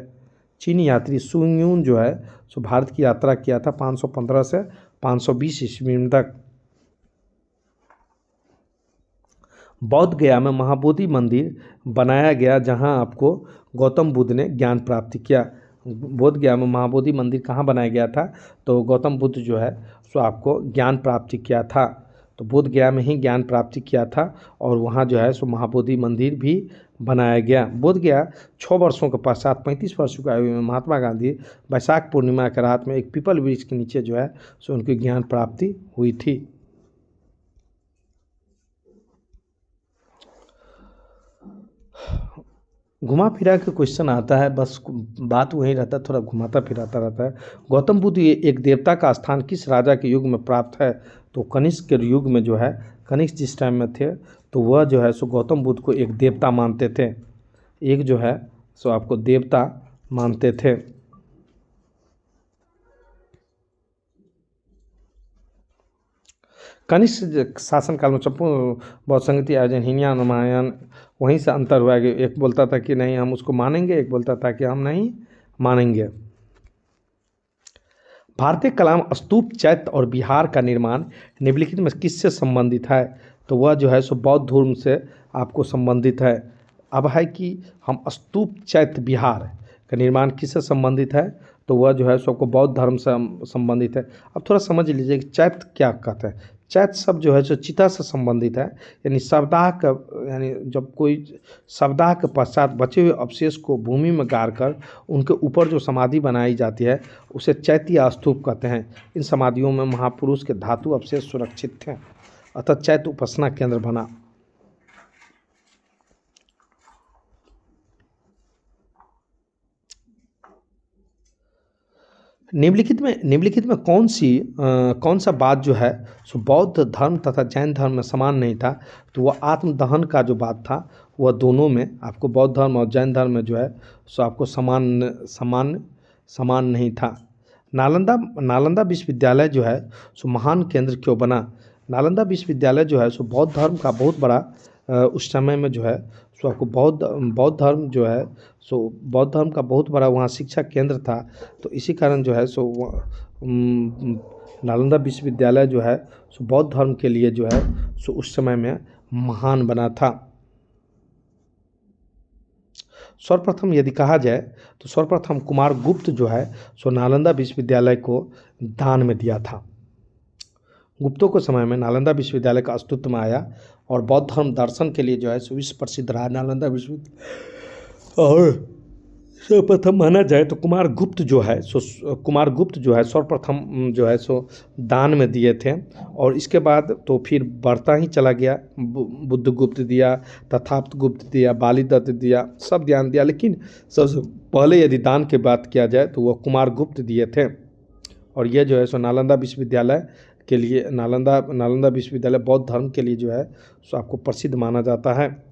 चीनी यात्री सुंगयून जो है सो भारत की यात्रा किया था 515 से 520 ईस्वी तक। बौद्ध गया में महाबोधि मंदिर बनाया गया जहां आपको गौतम बुद्ध ने ज्ञान प्राप्त किया। बोध गया में महाबोधि मंदिर कहाँ बनाया गया था? तो गौतम बुद्ध जो है सो आपको ज्ञान प्राप्ति किया था, तो बोध गया में ही ज्ञान प्राप्ति किया था और वहाँ जो है सो महाबोधि मंदिर भी बनाया गया। बोध गया 6 वर्षों के पश्चात 35 वर्षों की आयु में महात्मा गांधी वैशाख पूर्णिमा के रात में एक पीपल वृक्ष के नीचे जो है सो उनकी ज्ञान प्राप्ति हुई थी। घुमा फिरा के क्वेश्चन आता है, बस बात वही रहता है, थोड़ा घुमाता फिराता रहता है। गौतम बुद्ध ये एक देवता का स्थान किस राजा के युग में प्राप्त है? तो कनिष्क के युग में जो है, कनिष्क जिस टाइम में थे तो वह जो है सो गौतम बुद्ध को एक देवता मानते थे, एक जो है सो आपको देवता मानते थे। कनिष्क शासनकाल में संपूर्ण बौद्ध संगति आयोजन हीनयान रामायण वहीं से अंतर हुआ कि एक बोलता था कि नहीं हम उसको मानेंगे, एक बोलता था कि हम नहीं मानेंगे। भारतीय कलाम स्तूप चैत्य और विहार का निर्माण निम्नलिखित में किससे संबंधित है? तो वह जो है सो बौद्ध धर्म से आपको संबंधित है। अब है कि हम स्तूप चैत्य विहार का निर्माण किससे संबंधित है? तो वह जो है सो आपको बौद्ध धर्म से संबंधित है। अब थोड़ा समझ लीजिए कि चैत्य क्या कहते हैं। चैत्य शब्द जो है सो चिता से संबंधित है, यानी सप्ताह का, यानी जब कोई सप्ताह के पश्चात बचे हुए अवशेष को भूमि में गाड़कर उनके ऊपर जो समाधि बनाई जाती है उसे चैत्य या स्तूप कहते हैं। इन समाधियों में महापुरुष के धातु अवशेष सुरक्षित थे, अतः चैत्य उपासना केंद्र बना। निम्नलिखित में कौन सा बात जो है सो बौद्ध धर्म तथा जैन धर्म में समान नहीं था? तो वह आत्मदहन का जो बात था वह दोनों में आपको बौद्ध धर्म और जैन धर्म में जो है सो आपको समान नहीं था। नालंदा विश्वविद्यालय जो है सो महान केंद्र क्यों बना? नालंदा विश्वविद्यालय जो है सो बौद्ध धर्म का बहुत बड़ा उस समय में जो है सो आपको बौद्ध धर्म जो है सो बौद्ध धर्म का बहुत बड़ा वहाँ शिक्षा केंद्र था, तो इसी कारण जो है सो नालंदा विश्वविद्यालय जो है सो बौद्ध धर्म के लिए जो है सो उस समय में महान बना था। सर्वप्रथम यदि कहा जाए तो सर्वप्रथम कुमार गुप्त जो है सो नालंदा विश्वविद्यालय को दान में दिया था। गुप्तों के समय में नालंदा विश्वविद्यालय का अस्तित्व में आया और बौद्ध धर्म दर्शन के लिए जो है सो विश्व प्रसिद्ध रहा नालंदा विश्वविद्यालय। और सर्वप्रथम माना जाए तो कुमार गुप्त जो है सर्वप्रथम जो है सो दान में दिए थे, और इसके बाद तो फिर बढ़ता ही चला गया। बुद्ध गुप्त दिया, तथागत गुप्त दिया, बाली दत्त दिया, सब ज्ञान दिया, लेकिन सबसे पहले यदि दान की बात किया जाए तो वह कुमार गुप्त दिए थे। और यह जो है सो नालंदा विश्वविद्यालय के लिए, नालंदा विश्वविद्यालय बौद्ध धर्म के लिए जो है सो आपको प्रसिद्ध माना जाता है।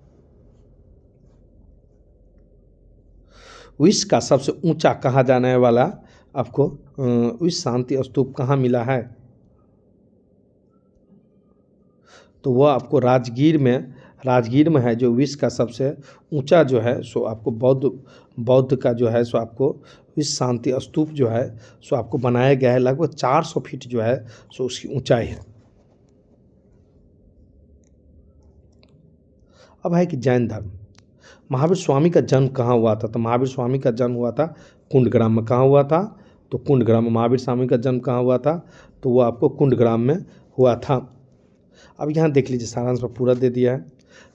विश्व का सबसे ऊंचा कहा जाने वाला आपको विश्व शांति स्तूप कहाँ मिला है? तो वह आपको राजगीर में है, जो विश्व का सबसे ऊंचा जो है सो आपको बौद्ध का जो है सो आपको विश्व शांति स्तूप जो है सो आपको बनाया गया है। लगभग 400 फीट जो है सो उसकी ऊंचाई है। अब है कि जैन धर्म, महावीर स्वामी का जन्म कहाँ हुआ था? तो महावीर स्वामी का जन्म हुआ था कुंडग्राम में। कहाँ हुआ था? तो कुंडग्राम में। महावीर स्वामी का जन्म कहाँ हुआ था? तो वो आपको कुंडग्राम में हुआ था। अब यहाँ देख लीजिए, सारांश में पूरा दे दिया है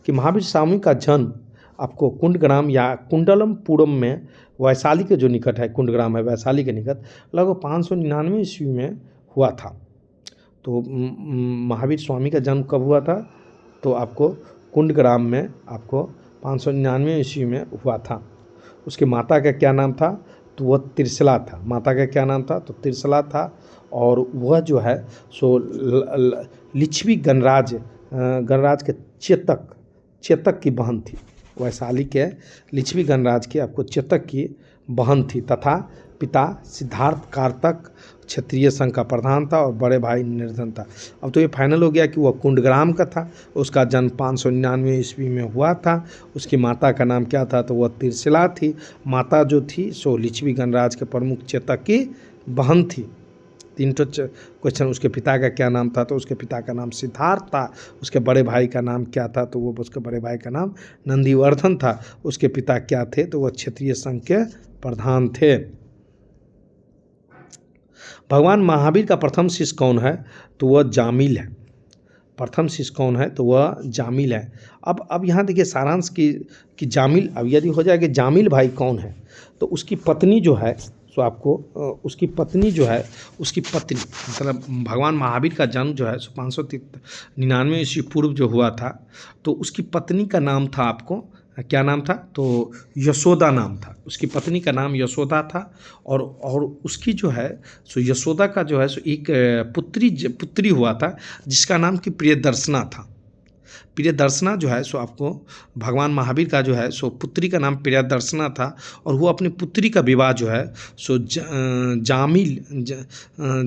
कि महावीर स्वामी का जन्म आपको कुंडग्राम या कुंडलमपुरम में वैशाली के जो निकट है, कुंडग्राम है वैशाली के निकट, लगभग 599 ईस्वी में हुआ था। तो महावीर स्वामी का जन्म कब हुआ था? तो आपको कुंडग्राम में आपको 599 ईस्वी में हुआ था। उसके माता का क्या नाम था? तो वह त्रिशला था। माता का क्या नाम था? तो त्रिशला था। और वह जो है सो लिच्छवी गणराज के चेतक की बहन थी। वैशाली के लिच्छवी गणराज की आपको चेतक की बहन थी, तथा पिता सिद्धार्थ कार्तक क्षत्रिय संघ का प्रधान था और बड़े भाई निर्धन था। अब तो ये फाइनल हो गया कि वह कुंडग्राम का था। उसका जन्म 599 ईस्वी में हुआ था। उसकी माता का नाम क्या था, तो वह तिरसिला थी। माता जो थी सो लिच्छवी गणराज के प्रमुख चेतक की बहन थी। 3 क्वेश्चन। उसके पिता का क्या नाम था, तो उसके पिता का नाम सिद्धार्थ था। उसके बड़े भाई का नाम क्या था, तो वो उसके बड़े भाई का नाम नंदीवर्धन था। उसके पिता क्या थे, तो वह क्षत्रिय संघ के प्रधान थे। भगवान महावीर का प्रथम शिष्य कौन है, तो वह जामिल है। प्रथम शिष्य कौन है, तो वह जामिल है। अब यहाँ देखिए सारांश कि जामिल, अब यदि हो जाए कि जामिल भाई कौन है, तो उसकी पत्नी जो है सो आपको उसकी पत्नी जो है, उसकी पत्नी मतलब भगवान महावीर का जन्म जो है सो 599 ईस्वी पूर्व जो हुआ था, तो उसकी पत्नी का नाम था, आपको क्या नाम था, तो यशोदा नाम था। उसकी पत्नी का नाम यशोदा था। और उसकी जो है सो यशोदा का जो है सो एक पुत्री हुआ था जिसका नाम कि प्रियदर्शना था। प्रियदर्शना जो है सो आपको भगवान महावीर का जो है सो पुत्री का नाम प्रियदर्शना था। और वो अपनी पुत्री का विवाह जो है सो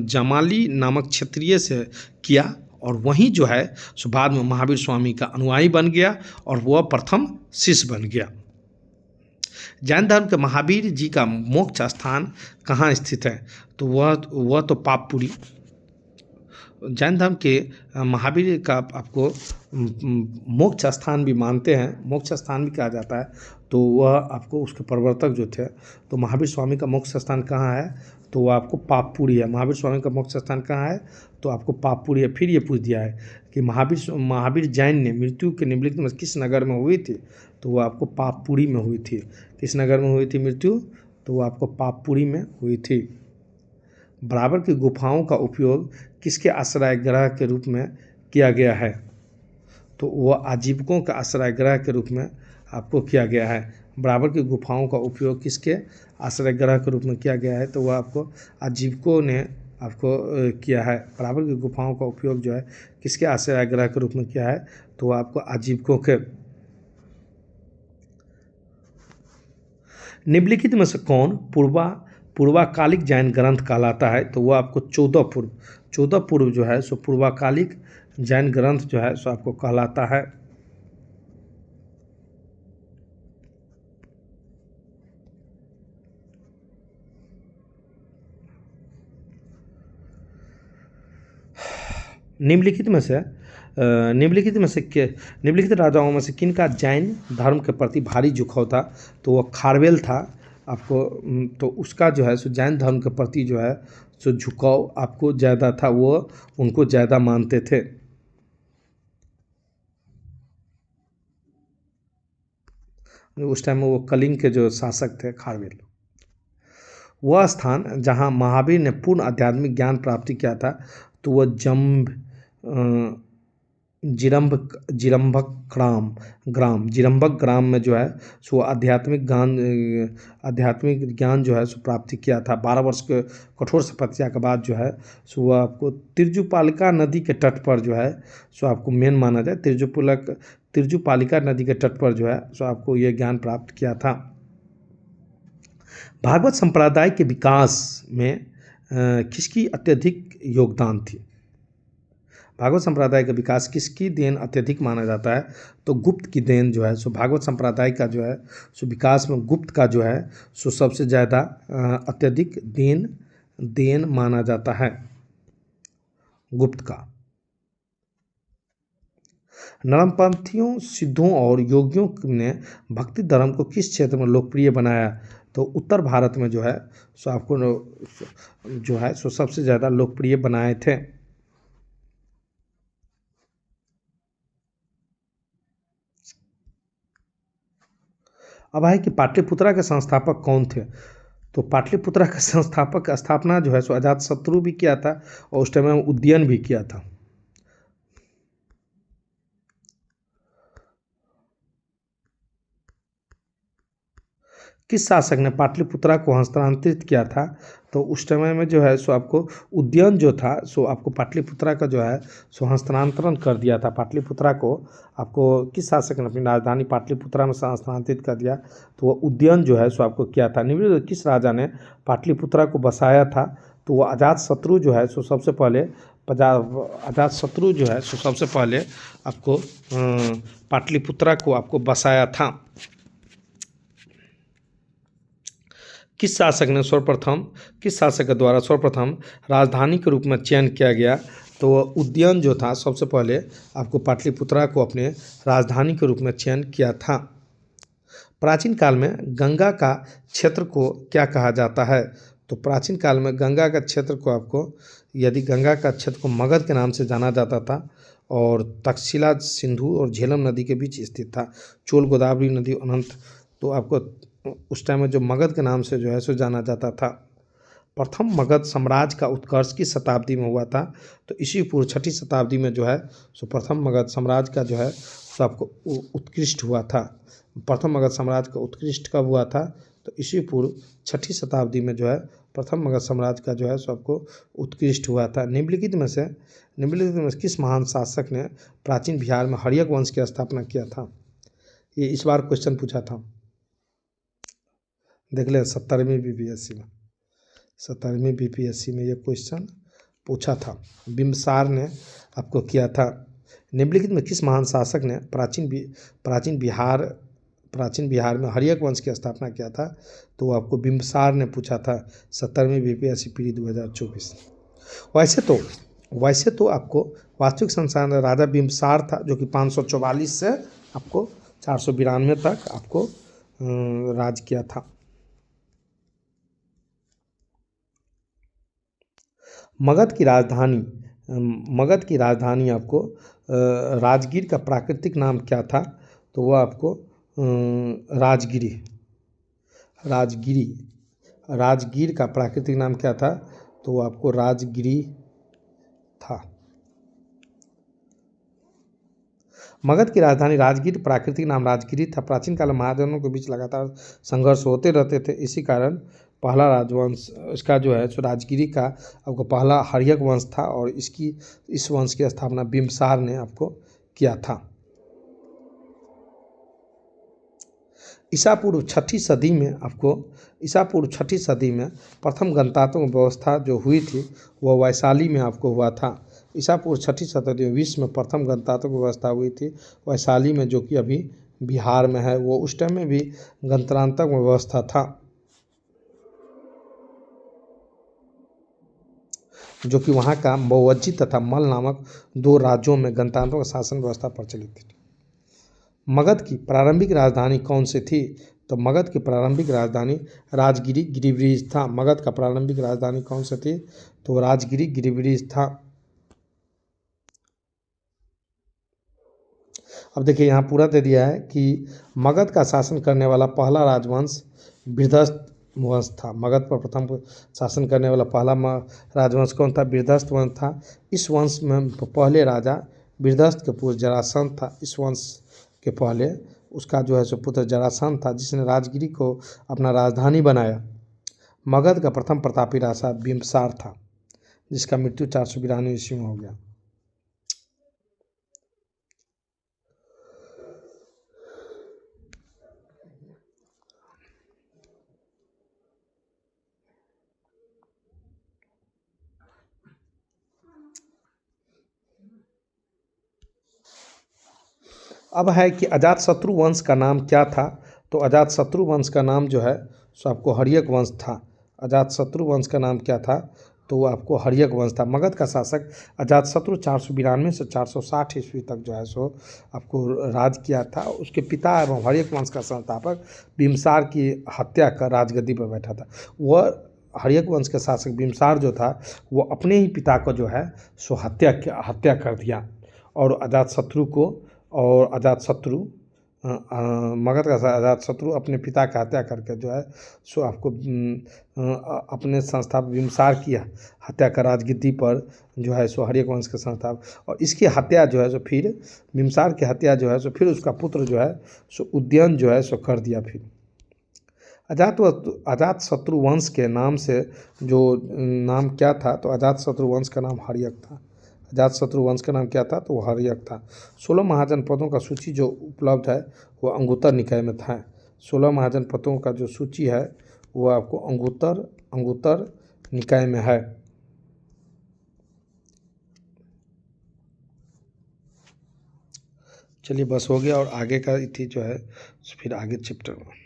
जमाली नामक क्षत्रिय से किया। और वहीं जो है सो बाद में महावीर स्वामी का अनुयायी बन गया और वह प्रथम शिष्य बन गया। जैन धर्म के महावीर जी का मोक्ष स्थान कहाँ स्थित है, तो वह तो पापपुरी। जैन धर्म के महावीर का आपको मोक्ष स्थान भी मानते हैं, मोक्ष स्थान भी कहा जाता है। तो वह आपको उसके प्रवर्तक जो थे, तो महावीर स्वामी का मोक्ष स्थान कहाँ है, तो वह आपको पापपुरी है। महावीर स्वामी का मोक्ष स्थान कहाँ है, तो आपको पापपुरी है। फिर ये पूछ दिया है कि महावीर जैन ने मृत्यु के निम्नलिखित में किस नगर में हुई थी, तो वो आपको पापपुरी में हुई थी। किस नगर में हुई थी मृत्यु, तो वो आपको पापपुरी में हुई थी। बराबर की गुफाओं का उपयोग किसके आश्रय गृह के रूप में किया गया है, तो वह आजीविकों का आश्रय गृह के रूप में आपको किया गया है। बराबर की गुफाओं का उपयोग किसके आश्रय गृह के रूप में किया गया है, तो वह आपको आजीविकों ने आपको किया है। बराबर की गुफाओं का उपयोग जो है किसके आश्रय गृह के रूप में किया है, तो वह आपको आजीविकों के। निम्नलिखित में से कौन पूर्वाकालिक जैन ग्रंथ कहलाता है, तो वह आपको 14 पूर्व जो है सो पूर्वाकालिक जैन ग्रंथ जो है सो आपको कहलाता है। निम्नलिखित राजाओं में से किन का जैन धर्म के प्रति भारी झुकाव था, तो वह खारवेल था। आपको तो उसका जो है सो जैन धर्म के प्रति जो है सो झुकाव आपको ज़्यादा था, वो उनको ज़्यादा मानते थे। उस टाइम में वो कलिंग के जो शासक थे खारवेल। वह स्थान जहाँ महावीर ने पूर्ण आध्यात्मिक ज्ञान प्राप्ति किया था, तो वह जिरम्भक ग्राम में जो है सो आध्यात्मिक ज्ञान जो है सो प्राप्ति किया था। 12 वर्ष के कठोर तपस्या के बाद जो है सो वह आपको तिरजुपालिका नदी के तट पर जो है सो आपको मेन माना जाए, तिरजुपालिका नदी के तट पर जो है सो आपको यह ज्ञान प्राप्त किया था। भागवत संप्रदाय के विकास में किसकी अत्यधिक योगदान थी, भागवत संप्रदाय का विकास किसकी देन अत्यधिक माना जाता है, तो गुप्त की देन जो है सो भागवत संप्रदाय का जो है सो विकास में गुप्त का जो है सो सबसे ज़्यादा अत्यधिक देन माना जाता है, गुप्त का। नरमपंथियों, सिद्धों और योगियों ने भक्ति धर्म को किस क्षेत्र में लोकप्रिय बनाया, तो उत्तर भारत में जो है सो आपको जो है सो सबसे ज़्यादा लोकप्रिय बनाए थे। अब है कि पाटलिपुत्रा के संस्थापक कौन थे, तो पाटलिपुत्रा का स्थापना जो है सो अजातशत्रु भी किया था और उस टाइम में उदयन भी किया था। किस शासक ने पाटलिपुत्रा को हस्तांतरित किया था, तो उस समय में जो है सो आपको उदयन जो था सो आपको पाटलिपुत्रा का जो है सो हस्तांतरण कर दिया था। पाटलिपुत्रा को आपको किस शासक ने अपनी राजधानी पाटलिपुत्रा में हस्तांतरित कर दिया, तो वह उदयन जो है सो आपको किया था। निम्नलिखित किस राजा ने पाटलिपुत्रा को बसाया था, तो वो अजातशत्रु जो है सो सबसे पहले अजातशत्रु जो है सो सबसे पहले आपको पाटलिपुत्रा को आपको बसाया था। किस शासक के द्वारा सर्वप्रथम राजधानी के रूप में चयन किया गया? तो उज्जैन जो था सबसे पहले आपको पाटलिपुत्रा को अपने राजधानी के रूप में चयन किया था। प्राचीन काल में गंगा का क्षेत्र को क्या कहा जाता है? तो प्राचीन काल में गंगा का क्षेत्र को यदि गंगा का क्षेत्र को मगध के नाम से जाना जाता था और तक्षशिला सिंधु और झेलम नदी के बीच स्थित था। चोल गोदावरी नदी अनंत, तो आपको उस टाइम में जो मगध के नाम से जो है सो जाना जाता था। प्रथम मगध साम्राज्य का उत्कर्ष किस शताब्दी में हुआ था? तो ईसा पूर्व 6ठी शताब्दी में जो है सो प्रथम मगध साम्राज्य का जो है सो आपको उत्कृष्ट हुआ था। प्रथम मगध साम्राज्य का उत्कृष्ट कब हुआ था? तो ईसा पूर्व 6ठी शताब्दी में जो है प्रथम मगध साम्राज्य का जो है सो आपको उत्कृष्ट हुआ था। निम्नलिखित में से किस महान शासक ने प्राचीन बिहार में हर्यक वंश की स्थापना किया था? ये इस बार क्वेश्चन पूछा था, देख ले 17वीं बीपीएससी में ये क्वेश्चन पूछा था। बिम्बसार ने आपको किया था। निम्नलिखित में किस महान शासक ने प्राचीन बिहार में हर्यक वंश की स्थापना किया था? तो आपको बिम्बसार ने पूछा था 17वीं बीपीएससी प्री 2024। वैसे तो आपको वास्तविक संसार राजा बिम्बसार था, जो कि 544 से आपको 492 तक आपको राज किया था। मगध की राजधानी आपको राजगीर का प्राकृतिक नाम क्या था? तो वह आपको राजगीर का प्राकृतिक नाम क्या था? तो वो आपको राजगिरी था। मगध की राजधानी राजगीर, प्राकृतिक नाम राजगिरी था। प्राचीन काल में महाजनों के बीच लगातार संघर्ष होते रहते थे, इसी कारण पहला राजवंश इसका जो है सो राजगिरी का आपको पहला हर्यक वंश था और इस वंश की स्थापना बिम्बसार ने आपको किया था। ईसा पूर्व 6ठी सदी में प्रथम गणतांत्रिक व्यवस्था जो हुई थी वह वैशाली में आपको हुआ था। ईसा पूर्व 6ठी शताब्दी में विश्व में प्रथम गणतांत्रिक व्यवस्था हुई थी वैशाली में, जो कि अभी बिहार में है। वो उस टाइम में भी गणतांत्रिक व्यवस्था था, जो कि वहाँ का मौवज्जी तथा मल नामक 2 राज्यों में गणतांत्रिक शासन व्यवस्था प्रचलित थी। मगध की प्रारंभिक राजधानी कौन सी थी? तो मगध की प्रारंभिक राजधानी राजगिरी गिरिब्रिज था। मगध का प्रारंभिक राजधानी कौन सी थी? तो राजगिरी गिरिब्रिज था। अब देखिए यहाँ पूरा दे दिया है कि मगध का शासन करने वाला पहला राजवंश बृहदस्थ वंश था। मगध पर प्रथम शासन करने वाला पहला राजवंश कौन था? बृहदस्थ वंश था। इस वंश में पहले राजा बृहदस्थ के पुत्र जरासंध था। इस वंश के पहले उसका जो है सो पुत्र जरासंध था, जिसने राजगिरी को अपना राजधानी बनाया। मगध का प्रथम प्रतापी राजा बिम्बसार था, जिसका मृत्यु 492 ईस्वी में हो गया। अब है कि अजातशत्रु वंश का नाम क्या था? तो अजातशत्रु वंश का नाम जो है सो आपको हर्यक वंश था। अजातशत्रु वंश का नाम क्या था? तो वो आपको हर्यक वंश था। मगध का शासक अजातशत्रु 492 से 460 ईस्वी तक जो है सो आपको राज किया था। उसके पिता एवं हर्यक वंश का संस्थापक बिम्बसार की हत्या कर राजगद्दी पर बैठा था। वह हर्यक वंश के शासक बिम्बसार जो था वो अपने ही पिता को जो है सो हत्या कर दिया और मगध का अजातशत्रु अपने पिता का हत्या करके जो है सो आपको अपने संस्थापक बिम्बसार की हत्या कर राजगद्दी पर जो है सो हर्यक वंश के संस्थापक, और इसकी हत्या जो है सो फिर बिम्बसार की हत्या जो है सो फिर उसका पुत्र जो है सो उदयन जो है सो कर दिया। फिर अजातशत्रु वंश के नाम से जो नाम क्या था? तो अजातशत्रु वंश का नाम हर्यक था। अजातशत्रु वंश का नाम क्या था? तो वह हर्यक था। 16 महाजनपदों का सूची जो उपलब्ध है वो अंगुत्तर निकाय में था। 16 महाजनपदों का जो सूची है वो आपको अंगुत्तर निकाय में है। चलिए बस हो गया, और आगे का इति जो है फिर आगे चैप्टर में।